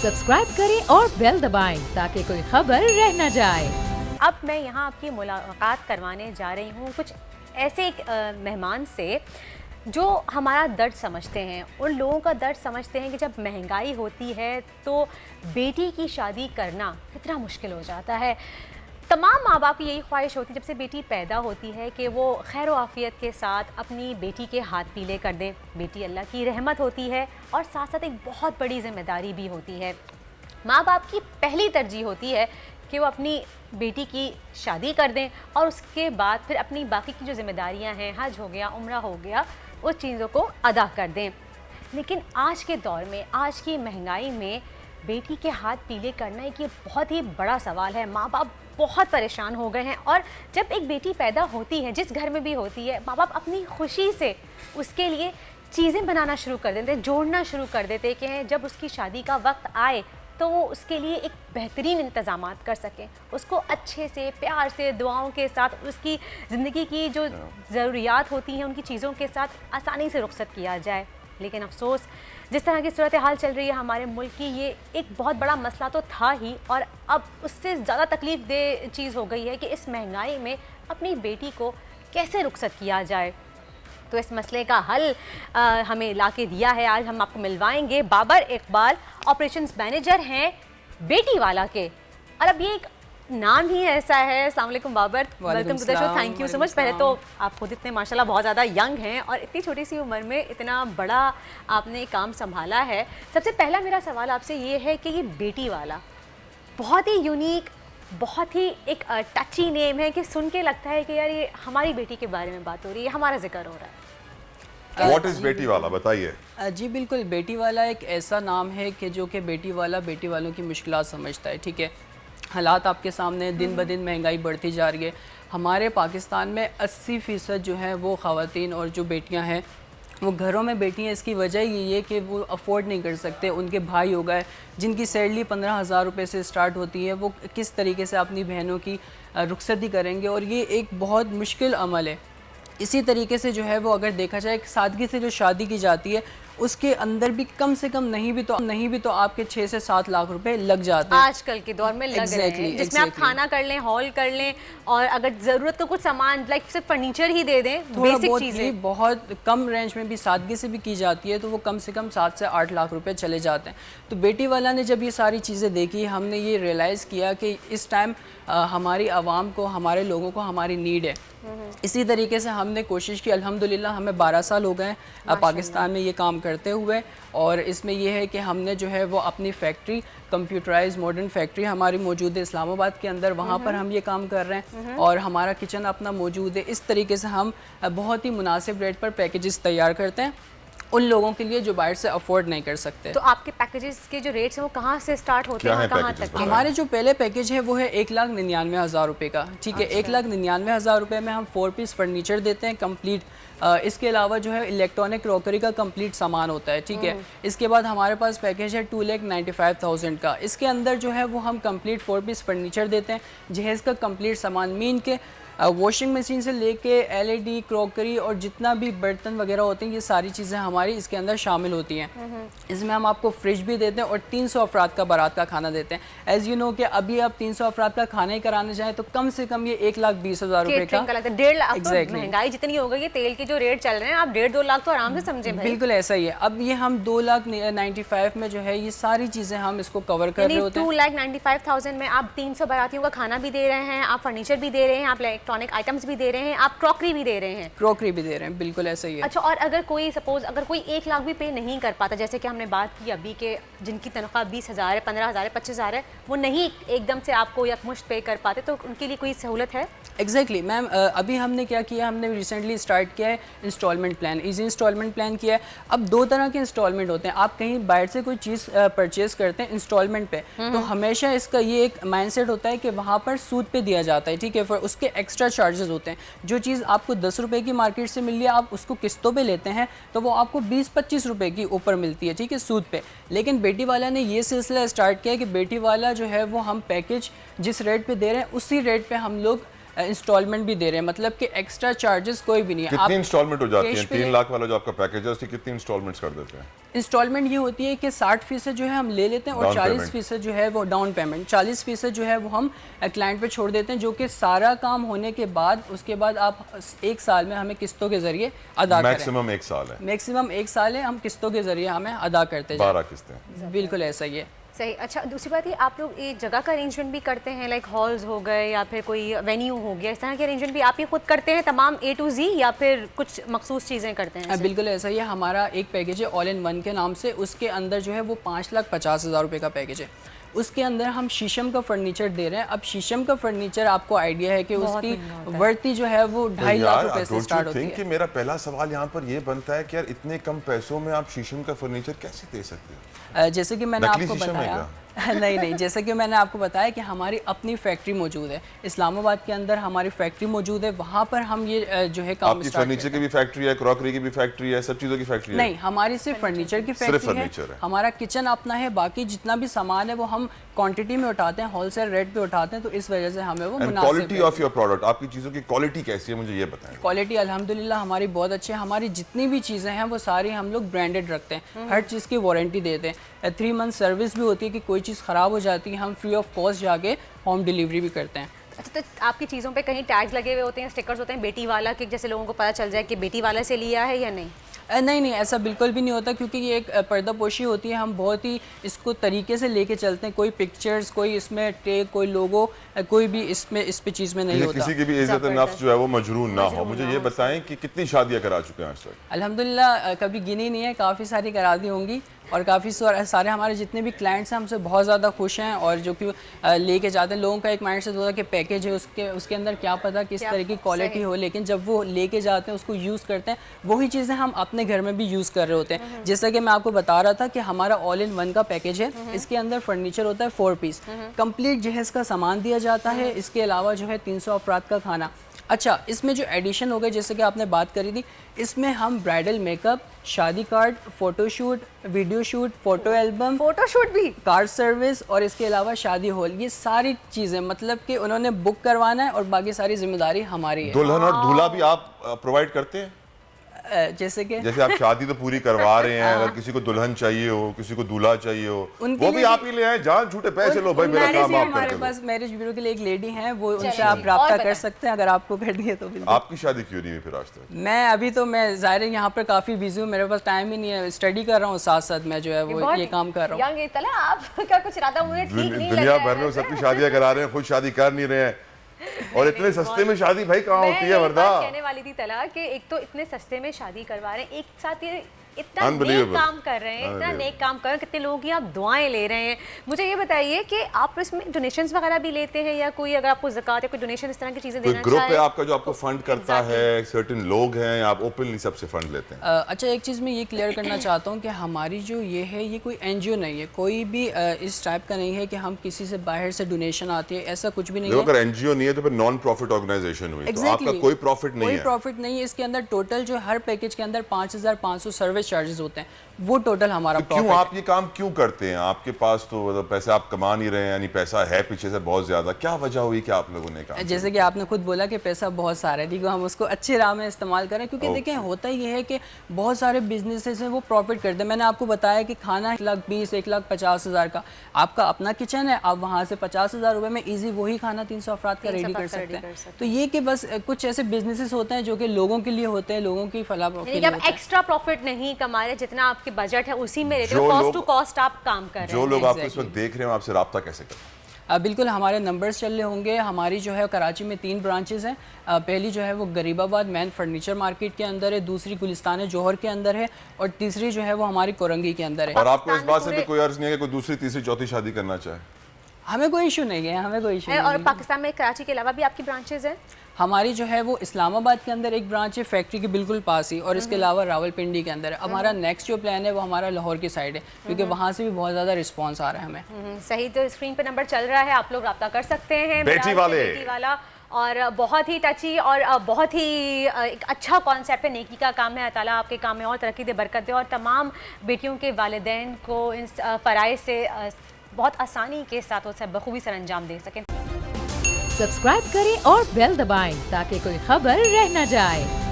Subscribe करें और bell दबाएं ताकि कोई खबर रह न जाए। अब मैं यहाँ आपकी मुलाकात करवाने जा रही हूँ कुछ ऐसे एक मेहमान से जो हमारा दर्द समझते हैं, उन लोगों का दर्द समझते हैं कि जब महंगाई होती है तो बेटी की शादी करना कितना मुश्किल हो जाता है। तमाम माँ बाप की यही ख्वाहिश होती है जब से बेटी पैदा होती है कि वो खैर आफियत के साथ अपनी बेटी के हाथ पीले कर दें। बेटी अल्लाह की रहमत होती है और साथ साथ एक बहुत बड़ी जिम्मेदारी भी होती है। माँ बाप की पहली तरजीह होती है कि वो अपनी बेटी की शादी कर दें और उसके बाद फिर अपनी बाकी की जो जिम्मेदारियाँ हैं, हज हो गया, उम्रा हो गया, उस चीज़ों को अदा कर दें। लेकिन आज के दौर में, आज की महंगाई में बेटी के हाथ पीले करना एक ये बहुत ही बड़ा सवाल है। माँ बाप बहुत परेशान हो गए हैं और जब एक बेटी पैदा होती है, जिस घर में भी होती है, माँ बाप अपनी खुशी से उसके लिए चीज़ें बनाना शुरू कर देते हैं, जोड़ना शुरू कर देते हैं कि जब उसकी शादी का वक्त आए तो वो उसके लिए एक बेहतरीन इंतज़ामात कर सकें, उसको अच्छे से, प्यार से, दुआओं के साथ उसकी ज़िंदगी की जो ज़रूरियात होती हैं उनकी चीज़ों के साथ आसानी से रुखसत किया जाए। लेकिन अफसोस जिस तरह की सूरत हाल चल रही है हमारे मुल्क की, ये एक बहुत बड़ा मसला तो था ही और अब उससे ज़्यादा तकलीफ़ दे चीज़ हो गई है कि इस महंगाई में अपनी बेटी को कैसे रुखसत किया जाए। तो इस मसले का हल हमें ला के दिया है। आज हम आपको मिलवाएंगे बाबर इकबाल, ऑपरेशंस मैनेजर हैं बेटी वाला के। और अब ये एक नाम ही ऐसा है। अस्सलाम वालेकुम Babar, welcome to the show, thank you so much. पहले तो आप खुद इतने माशाल्लाह बहुत ज़्यादा यंग हैं और इतनी छोटी सी उम्र में इतना बड़ा आपने काम संभाला है। सबसे पहला मेरा सवाल आपसे ये है कि ये बेटी वाला बहुत ही यूनिक, बहुत ही एक टची नेम है कि सुन के लगता है कि यार ये हमारी बेटी के बारे में बात हो रही है, हमारा जिक्र हो रहा है। व्हाट इज बेटी वाला, बताइए। जी बिल्कुल, बेटी वाला एक ऐसा नाम है कि जो कि बेटी वाला बेटी वालों की मुश्किलात समझता है। ठीक है, हालात आपके सामने दिन ब दिन महंगाई बढ़ती जा रही है। हमारे पाकिस्तान में 80% जो है वो ख़वातीन और जो बेटियां हैं वो घरों में बैठी हैं। इसकी वजह यही है कि वो अफोर्ड नहीं कर सकते। उनके भाई हो गए जिनकी सैलरी 15,000 रुपये से स्टार्ट होती है, वो किस तरीके से अपनी बहनों की रुखसती करेंगे, और ये एक बहुत मुश्किल अमल है। इसी तरीके से जो है वो अगर देखा जाए सादगी से जो शादी की जाती है उसके अंदर भी कम से कम नहीं भी तो आपके 6 से 7 लाख रुपए लग जाते हैं आजकल के दौर में लग रहे हैं, जिसमें आप खाना कर लें, हॉल कर लें और अगर ज़रूरत का कुछ सामान लाइक सिर्फ फर्नीचर ही दे दें, बेसिक चीज़ें बहुत कम रेंज में भी सादगी से भी की जाती है तो वो कम से कम 7 से 8 लाख रुपए चले जाते हैं। तो बेटी वाला ने जब ये सारी चीज़ें देखी, हमने ये रियलाइज़ किया कि इस टाइम हमारी आवाम को, हमारे लोगों को हमारी नीड है। इसी तरीके से हमने कोशिश की। अल्हम्दुलिल्लाह हमें 12 साल हो गए पाकिस्तान में ये काम करते हुए, और इसमें यह है कि हमने जो है वो अपनी फैक्ट्री, कंप्यूटराइज मॉडर्न फैक्ट्री हमारी मौजूद है इस्लामाबाद के अंदर, वहाँ पर हम ये काम कर रहे हैं, और हमारा किचन अपना मौजूद है। इस तरीके से हम बहुत ही मुनासिब रेट पर पैकेजेस तैयार करते हैं उन लोगों के लिए जो बाहर से अफोर्ड नहीं कर सकते। तो आपके पैकेजेस के जो रेट्स हैं वो कहाँ से स्टार्ट होते हैं, कहाँ तक? हमारे जो पहले पैकेज है वो है 1,99,000 रुपये का। ठीक है, 1,99,000 रुपये में हम 4 पीस फर्नीचर देते हैं कंप्लीट। इसके अलावा जो है इलेक्ट्रॉनिक क्रॉकरी का कंप्लीट सामान होता है। ठीक है, इसके बाद हमारे पास पैकेज है 2,95,000 का। इसके अंदर जो है वो हम कंप्लीट 4 पीस फर्नीचर देते हैं, जहेज़ का कंप्लीट सामान, मीन के वॉशिंग मशीन से लेके LED, क्रॉकरी और जितना भी बर्तन वगैरह होते हैं, ये सारी चीज़ें हमारी इसके अंदर शामिल होती हैं। इसमें हम आपको फ्रिज भी देते हैं और 300 अफराद का बारात का खाना देते हैं। एज़ यू नो कि अभी आप 300 अफराद का खाना ही कराने जाएँ तो कम से कम ये 1,20,000 रुपये का, 1.5 लाख। महंगाई जितनी हो गई है, तेल के जो रेट चल रहे हैं, आप 1.5-2 लाख तो आराम से समझे। बिल्कुल ऐसा ही है। अब ये हम 2,95,000 में जो है ये सारी चीज़ें हम इसको कवर कर रहे होते हैं। 2,95,000 में आप 300 बारातियों का खाना भी दे रहे हैं, आप फर्नीचर भी दे रहे हैं, आप इलेक्ट्रॉनिक आइटम्स भी दे रहे हैं, आप क्रॉकरी भी दे रहे हैं। क्रॉकरी भी दे रहे हैं, बिल्कुल ऐसा ही है। अच्छा, और अगर कोई सपोज अगर कोई 1 लाख भी पे नहीं कर पाता, जैसे कि हमने बात की अभी के जिनकी तनख्वाह 20,000 है, 15,000 है, 25,000 है, वो नहीं एकदम से आपको यकमुश्त पे कर पाते, तो उनके लिए कोई सहूलत है? एग्जैक्टली मैम, अभी हमने क्या किया, हमने रिसेंटली स्टार्ट किया है instalment plan, easy instalment plan किया है। अब 2 तरह के इंस्टॉलमेंट होते हैं। आप कहीं बाहर से कोई चीज़ परचेज करते हैं इंस्टॉलमेंट पे, तो हमेशा इसका ये एक माइंडसेट होता है कि वहाँ पर सूद पे दिया जाता है। ठीक है, फिर उसके एक्स्ट्रा चार्जेस होते हैं। जो चीज़ आपको 10 रुपये की मार्केट से मिल रही है, आप उसको किस्तों पे लेते हैं तो वो आपको 20-25 रुपये की ऊपर मिलती है। ठीक है, सूद पे। लेकिन बेटी वाला ने ये सिलसिला स्टार्ट किया है कि बेटी वाला जो है वो हम पैकेज जिस रेट पे दे रहे हैं उसी रेट पे हम लोग इंस्टॉलमेंट भी दे रहे हैं, मतलब कि एक्स्ट्रा चार्जेस कोई भी नहीं है। कितनी इंस्टॉलमेंट हो जाती है? cash पे 3 लाख वाला जो आपका पैकेज है उसकी कितनी इंस्टॉलमेंट्स कर देते हैं? इंस्टॉलमेंट ये होती है कि 60% जो है हम ले लेते हैं और Down 40% जो है वो डाउन पेमेंट, 40% जो है वो हम क्लाइंट पे छोड़ देते हैं, जो कि सारा काम होने के बाद उसके बाद आप 1 साल में हमें किस्तों के जरिए अदा करें। मैक्सिमम 1 साल है। मैक्सिमम 1 साल है, हम किस्तों के जरिए हमें अदा करते जाएं। 12 किस्तें। बिल्कुल ऐसा ही है। सही। अच्छा, दूसरी बात ये, आप लोग ये जगह का अरेंजमेंट भी करते हैं, लाइक हॉल्स हो गए या फिर कोई वेन्यू हो गया, इस तरह के अरेंजमेंट भी आप ही खुद करते हैं तमाम A to Z, या फिर कुछ मखसूस चीज़ें करते हैं? बिल्कुल ऐसा ही है। हमारा एक पैकेज है ऑल इन वन के नाम से, उसके अंदर जो है वो 5,50,000 रुपये का पैकेज है। उसके अंदर हम शीशम का फर्नीचर दे रहे हैं। अब शीशम का फर्नीचर आपको आइडिया है कि उसकी वर्ती जो है वो 2.5 लाख रुपए से स्टार्ट होती है। कि मेरा पहला सवाल यहाँ पर ये बनता है कि यार इतने कम पैसों में आप शीशम का फर्नीचर कैसे दे सकते हो? जैसे कि मैंने नकली आपको शीशम है बताया नहीं, जैसे कि मैंने आपको बताया कि हमारी अपनी फैक्ट्री मौजूद है इस्लामाबाद के अंदर, हमारी फैक्ट्री मौजूद है, वहाँ पर हम ये जो है काम आपकी फर्नीचर की भी फैक्ट्री है, क्रॉकरी की भी फैक्ट्री है, सब चीज़ों की फैक्ट्री है? नहीं, हमारी सिर्फ फर्नीचर की फैक्ट्री है। हमारा किचन अपना है, बाकी जितना भी सामान है वो हम क्वांटिटी में उठाते हैं, होलसेल रेट पे उठाते हैं, तो इस वजह से हमें वो मुनासिब है। क्वालिटी ऑफ योर प्रोडक्ट, आपकी चीज़ों की क्वालिटी कैसी है, मुझे ये बताएं। क्वालिटी अल्हम्दुलिल्लाह हमारी बहुत अच्छी है। हमारी जितनी भी चीज़ें हैं वो सारी हम लोग ब्रांडेड रखते हैं, हर चीज़ की वारंटी देते हैं। 3 मंथ सर्विस भी होती है कि कोई चीज़ ख़राब हो जाती है हम फ्री ऑफ कॉस्ट जाके होम डिलीवरी भी करते हैं। अच्छा, तो आपकी चीज़ों पे कहीं टैग्स लगे हुए होते हैं, स्टिकर्स होते हैं बेटी वाला, कि जैसे लोगों को पता चल जाए कि बेटी वाला से लिया है या नहीं? नहीं, ऐसा बिल्कुल भी नहीं होता, क्योंकि ये एक पर्दापोशी होती है। हम बहुत ही इसको तरीके से लेके चलते हैं, कोई पिक्चर्स, कोई इसमें टैग, कोई लोगो, कोई भी इसमें इस पे चीज़ में नहीं होता। किसी की भी इज्जत नफ्स जो है वो मजरूर ना हो। मुझे ये बताएं कि कितनी शादियां करा चुके हैं आज तक? अल्हम्दुलिल्लाह कभी गिनी नहीं है, काफ़ी सारी करा दी होंगी, और काफ़ी सारे हमारे जितने भी क्लाइंट्स हैं हमसे बहुत ज़्यादा खुश हैं, और जो कि लेके जाते हैं। लोगों का एक माइंड सेट होता है कि पैकेज है उसके अंदर क्या पता किस तरह की क्वालिटी हो, लेकिन जब वो लेके जाते हैं उसको यूज़ करते हैं, वही चीज़ें हम अपने घर में भी यूज़ कर रहे होते हैं। जैसा कि मैं आपको बता रहा था कि हमारा ऑल इन वन का पैकेज है, इसके अंदर फर्नीचर होता है 4 पीस, कंप्लीट जहेज़ का सामान दिया जाता है, इसके अलावा जो है 300 अफराद का खाना। अच्छा, इसमें जो एडिशन हो गए, जैसे कि आपने बात करी थी, इसमें हम ब्राइडल मेकअप, शादी card, photoshoot, video shoot, photo album, photoshoot भी, कार सर्विस, और इसके अलावा शादी हॉल, ये सारी चीज़ें मतलब कि उन्होंने बुक करवाना है और बाकी सारी जिम्मेदारी हमारी है। दुल्हन और दूल्हा भी आप प्रोवाइड करते हैं? जैसे आप शादी तो पूरी करवा रहे हैं, अगर किसी को दुल्हन चाहिए हो, किसी को दूल्हा चाहिए हो, वो भी आप ही ले आए, जान झूठे पैसे लो भाई, मेरा काम आप हमारे पास मैरिज ब्यूरो के लिए एक लेडी है, वो उनसे आप राब्ता कर सकते हैं अगर आपको करनी है तो। आपकी शादी क्यों नहीं हुई फिर आज तक? मैं अभी तो मैं ज़ाहिर है यहाँ पर काफ़ी बिजी हूँ, मेरे पास टाइम ही नहीं है, स्टडी कर रहा हूँ, साथ साथ मैं जो है वो ये काम कर रहा हूँ। आपका कुछ इरादा मुझे ठीक नहीं लग रहा है। दुनिया भर में सबकी शादियां करा रहे हैं, खुद शादी कर नहीं रहे हैं, और इतने सस्ते में शादी भाई कहाँ होती है वरदा? कहने वाली थी तला कि एक तो इतने सस्ते में शादी करवा रहे हैं, एक साथ ये इतना नेक काम कर रहे हैं, इतना नेक काम कर रहे हैं, कितने लोगों की आप दुआएं ले रहे हैं। मुझे ये बताइए कि आप इसमें डोनेशंस वगैरह भी लेते हैं, या कोई अगर आपको ज़कात या कोई डोनेशन इस तरह की चीज़ें देना चाहे? ग्रुप है आपका जो आपको फंड करता है, सर्टेन लोग हैं, आप ओपनली सबसे फंड लेते हैं? अच्छा, एक चीज़ मैं ये क्लियर करना चाहता हूँ कि हमारी जो ये है, ये कोई NGO नहीं है, कोई भी इस टाइप का नहीं है कि हम किसी से बाहर से डोनेशन आती है, ऐसा कुछ भी नहीं है। अगर NGO नहीं है तो फिर नॉन प्रॉफिट ऑर्गेनाइजेशन हुई, तो आपका कोई प्रॉफिट नहीं है? कोई प्रॉफिट नहीं है। इसके अंदर टोटल जो हर पैकेज के अंदर 5,500 सर्विस चार्जेस होते हैं, वो टोटल हमारा तो क्यों आप ये काम क्यों करते हैं? आपके पास तो मतलब पैसे आप कमा नहीं रहे हैं, यानी पैसा है पीछे से बहुत ज्यादा, क्या वजह हुई कि आप लोगों ने काम? जैसे कि आपने खुद बोला कि पैसा बहुत सारा है, ठीक है, हम उसको अच्छे राह में इस्तेमाल करें, क्योंकि देखें होता ये है कि बहुत सारे बिजनेसेस हैं वो प्रॉफिट करते हैं। मैंने आपको बताया कि खाना 1,20,000 1,50,000 का आपका अपना किचन है, आप वहाँ से 50,000 रुपये में ईजी वही खाना 300 अफराद का रेडी कर सकते हैं। तो ये कि बस कुछ ऐसे बिजनेसेस होते हैं जो कि लोगों के लिए होते हैं, लोगों की फलाह के लिए होते हैं। एक्स्ट्रा प्रॉफिट नहीं कमा रहे, जितना आपके बजट है उसी में रहते हो, कॉस्ट टू कॉस्ट आप काम कर रहे हैं। जो लोग आपको इस वक्त देख रहे हैं आपसे राब्ता कैसे करें? बिल्कुल, हमारे नंबर्स चल रहे होंगे। हमारी जो है कराची में 3 ब्रांचेस हैं। पहली जो है वो गरीबाबाद मैन फर्नीचर मार्केट के अंदर है, दूसरी गुलिस्तान जौहर के अंदर है, और तीसरी जो है वो हमारी कोरंगी के अंदर है। और आपको इस बात से भी कोई अर्ज नहीं है कि कोई दूसरी तीसरी चौथी शादी करना चाहे? हमें कोई इशू नहीं है, हमें कोई इशू नहीं है। और पाकिस्तान में कराची के अलावा भी आपकी ब्रांचेस हैं? हमारी जो है वो इस्लामाबाद के अंदर एक ब्रांच है, फैक्ट्री के बिल्कुल पास ही, और इसके अलावा रावलपिंडी के अंदर है। हमारा नेक्स्ट जो प्लान है वो हमारा लाहौर की साइड है, क्योंकि वहाँ से भी बहुत ज़्यादा रिस्पांस आ रहा है हमें। सही, तो स्क्रीन पे नंबर चल रहा है, आप लोग रब्ता कर सकते हैं। बेटी वाला और बहुत ही टची और बहुत ही एक अच्छा कॉन्सेप्ट है, नेकी का काम है। अल्लाह ताला आपके काम में और तरक्की दे, बरकत दे, और तमाम बेटियों के वालिदैन को इन फ़राइज़ से बहुत आसानी के साथ वो सब बखूबी सर अंजाम दे सकें। सब्सक्राइब करें और बेल दबाएं ताकि कोई खबर रह न जाए।